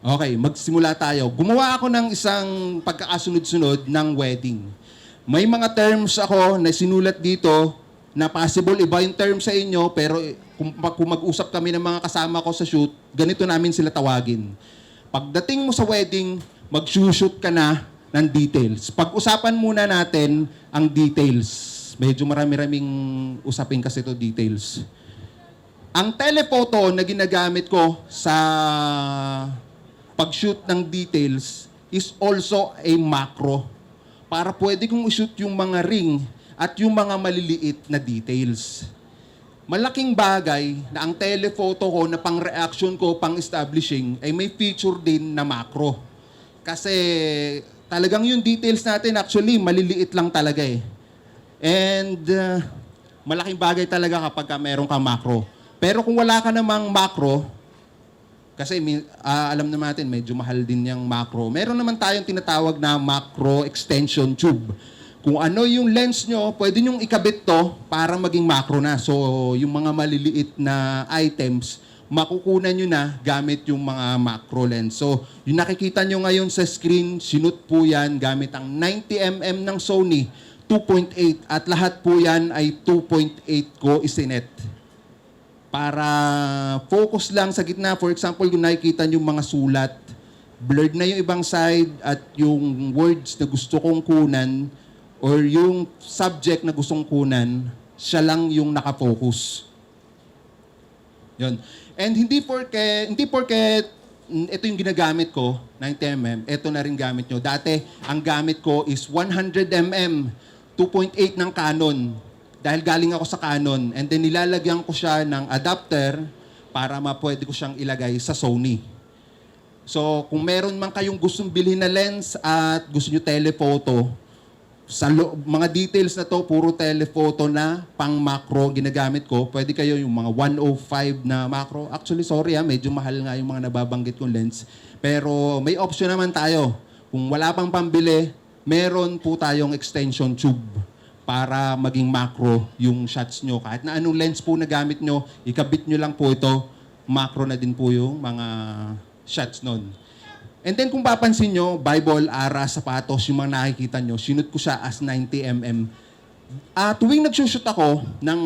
Okay, magsimula tayo. Gumawa ako ng isang pagkakasunod-sunod ng wedding. May mga terms ako na sinulat dito na possible iba yung term sa inyo, pero kung mag-usap kami ng mga kasama ko sa shoot, ganito namin sila tawagin. Pagdating mo sa wedding, mag-shoot ka na ng details. Pag-usapan muna natin ang details. Medyo marami-raming usapin kasi ito details. Ang telephoto na ginagamit ko sa pag-shoot ng details is also a macro para pwede kong i-shoot yung mga ring at yung mga maliliit na details. Malaking bagay na ang telephoto ko na pang-reaction ko, pang-establishing, ay may feature din na macro. Kasi talagang yung details natin actually maliliit lang talaga eh. And malaking bagay talaga kapag meron kang macro. Pero kung wala ka namang macro, kasi alam naman natin, medyo mahal din yung macro. Meron naman tayong tinatawag na macro extension tube. Kung ano yung lens nyo, pwede nyong ikabit to para maging macro na. So, yung mga maliliit na items, makukunan nyo na gamit yung mga macro lens. So, yung nakikita nyo ngayon sa screen, sinut po yan gamit ang 90mm ng Sony 2.8 at lahat po yan ay 2.8 ko isinet. Para focus lang sa gitna. For example, kung nakikita nyo mga sulat, blurred na yung ibang side at yung words na gusto kong kunan or yung subject na gustong kunan, siya lang yung nakafocus. Yun. And hindi porke ito yung ginagamit ko, 90mm, ito na rin gamit nyo. Dati, ang gamit ko is 100mm, 2.8 ng Canon. Dahil galing ako sa Canon, and then nilalagyan ko siya ng adapter para pwede ko siyang ilagay sa Sony. So, kung meron man kayong gustong bilhin na lens at gusto nyo telephoto, sa mga details na to, puro telephoto na pang macro ginagamit ko, pwede kayo yung mga 105 na macro. Actually, sorry medyo mahal nga yung mga nababanggit kong lens. Pero may option naman tayo. Kung wala pang pambili, meron po tayong extension tube para maging macro yung shots nyo. Kahit na anong lens po na gamit nyo, ikabit nyo lang po ito, macro na din po yung mga shots nun. And then kung papansin nyo, Bible, ara, sapatos, yung mga nakikita nyo, sinut ko siya as 90mm. Tuwing nagsushoot ako ng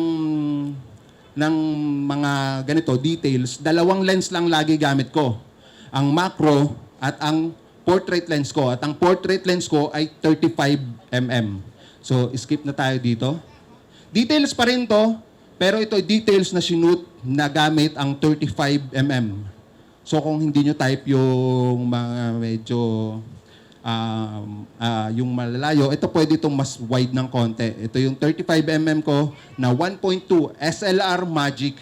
mga ganito, details, dalawang lens lang lagi gamit ko. Ang macro at ang portrait lens ko. At ang portrait lens ko ay 35mm. So, skip na tayo dito. Details pa rin to, pero ito details na sinut na gamit ang 35mm. So, kung hindi nyo type yung mga medyo yung malalayo, ito pwede itong mas wide ng konti. Ito yung 35mm ko na 1.2 SLR Magic.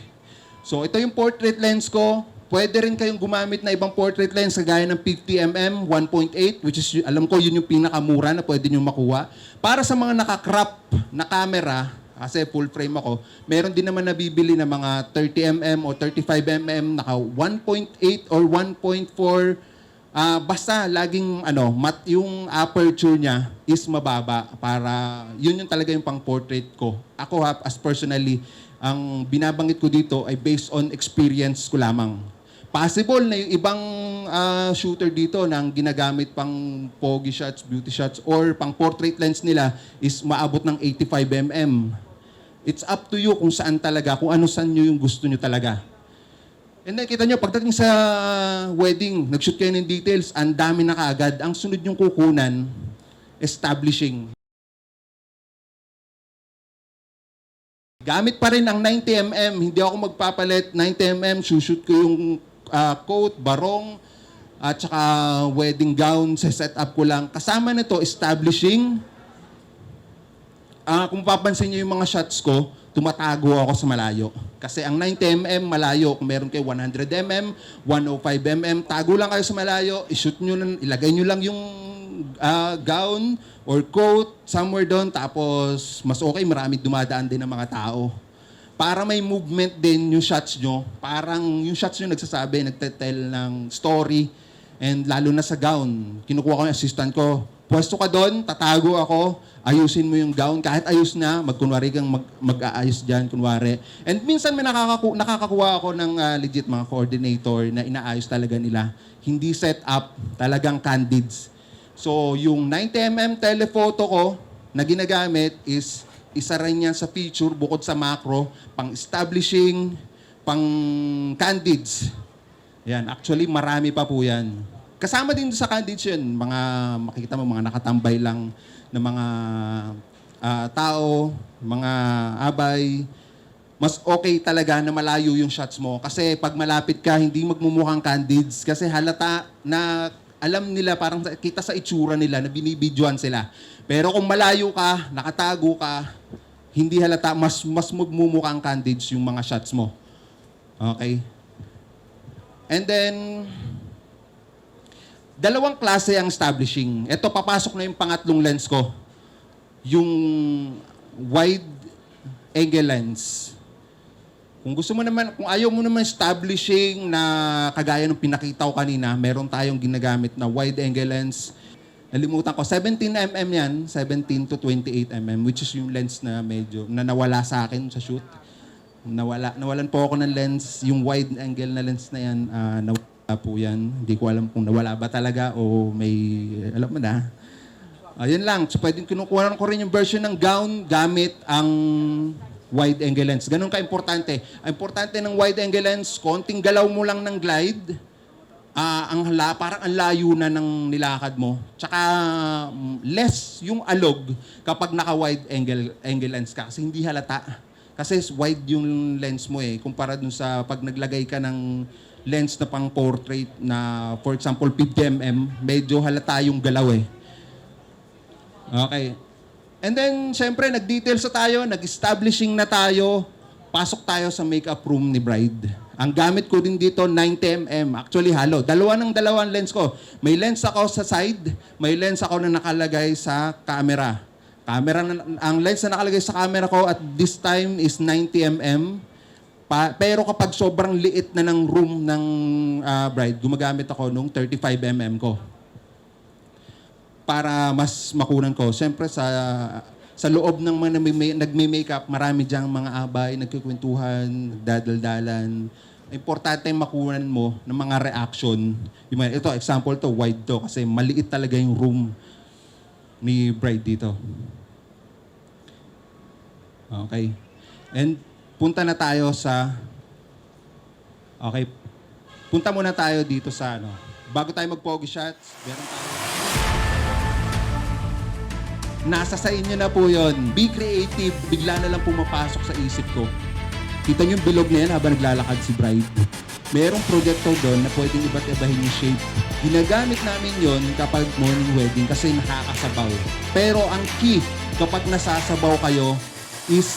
So, ito yung portrait lens ko. Pwede rin kayong gumamit na ibang portrait lens kagaya ng 50mm, 1.8, which is, alam ko, yun yung pinakamura na pwede nyo makuha. Para sa mga nakakrop na camera, kasi full frame ako, meron din naman nabibili na mga 30mm o 35mm, naka 1.8 or 1.4. Basta laging yung aperture niya is mababa para yun yung talaga yung pang portrait ko. Ako as personally, ang binabanggit ko dito ay based on experience ko lamang. Possible na yung ibang shooter dito na ang ginagamit pang pogi shots, beauty shots, or pang portrait lens nila is maabot ng 85mm. It's up to you kung saan talaga, kung saan nyo yung gusto nyo talaga. And then kita nyo, pagdating sa wedding, nag-shoot kayo ng details, ang dami na kaagad. Ang sunod yung kukunan, establishing. Gamit pa rin ang 90mm, hindi ako magpapalit. 90mm, shoot ko yung coat, barong, at saka wedding gown, set up ko lang. Kasama nito, establishing. Kung papansin niyo yung mga shots ko, tumatago ako sa malayo. Kasi ang 90mm malayo, kung meron kayo 100mm, 105mm, tago lang kayo sa malayo, i-shoot nyo, ilagay nyo lang yung gown or coat somewhere doon, tapos mas okay, marami dumadaan din ng mga tao. Para may movement din yung shots nyo, parang yung shots nyo nagsasabi, nagtetel ng story, and lalo na sa gown, kinukuha ko yung assistant ko, Pwesto ka doon, tatago ako, ayusin mo yung gown. Kahit ayos na, magkunwari kang mag-aayos dyan, kunwari. And minsan may nakakakuha ako ng legit mga coordinator na inaayos talaga nila. Hindi set up, talagang candids. So, yung 90mm telephoto ko na ginagamit is isa rin yan sa feature bukod sa macro, pang establishing, pang candids. Yan, actually marami pa po yan. Kasama din sa candids yun, mga makikita mo, mga nakatambay lang na mga tao, mga abay. Mas okay talaga na malayo yung shots mo. Kasi pag malapit ka, hindi magmumukhang candids. Kasi halata na alam nila, parang kita sa itsura nila na binibidyoan sila. Pero kung malayo ka, nakatago ka, hindi halata, mas magmumukhang candids yung mga shots mo. Okay? And then, dalawang klase ang establishing. Ito, papasok na yung pangatlong lens ko. Yung wide angle lens. Kung gusto mo naman, kung ayaw mo naman establishing na kagaya ng pinakita ko kanina, meron tayong ginagamit na wide angle lens. Nalimutan ko, 17mm yan, 17 to 28mm, which is yung lens na medyo, na nawala sa akin sa shoot. Nawalan po ako ng lens, yung wide angle na lens na yan, nawala po yan. Hindi ko alam kung nawala ba talaga o may, alam mo na. Ayun lang, so pwedeng kinukuha ko rin yung version ng gown gamit ang wide angle lens. Ganun ka-importante. Ang importante ng wide angle lens, konting galaw mo lang ng glide, parang ang layo na ng nilakad mo. Tsaka less yung alog kapag naka-wide angle lens ka kasi hindi halata. Kasi wide yung lens mo eh, kumpara dun sa pag naglagay ka ng lens na pang portrait na, for example, 50mm, medyo halata yung galaw eh. Okay. And then, syempre, nag-details na tayo, nag-establishing na tayo, pasok tayo sa makeup room ni bride. Ang gamit ko din dito, 90mm. Actually, halo. Dalawang lens ko. May lens ako sa side, may lens ako na nakalagay sa camera. Ang lens na nakalagay sa camera ko at this time is 90mm. Pero kapag sobrang liit na ng room ng bride, gumagamit ako nung 35mm ko. Para mas makunan ko. Siyempre sa loob ng mga nagme-makeup, marami diyang mga abay, nagkukwentuhan, nagdadaldalan. Importante makunan mo ng mga reaction. Ito, example to, wide to, kasi maliit talaga yung room ni bride dito. Okay. And punta na tayo sa... Okay. Punta muna tayo dito sa ano. Bago tayo mag-pogi shots, meron tayo... Nasa sa inyo na po yon. Be creative. Bigla na lang pumapasok sa isip ko. Kita niyo yung bilog na yan habang naglalakad si bride. Merong projector doon na pwedeng iba't ibahin yung shape. Ginagamit namin yon kapag morning wedding kasi nakakasabaw. Pero ang key kapag nasasabaw kayo is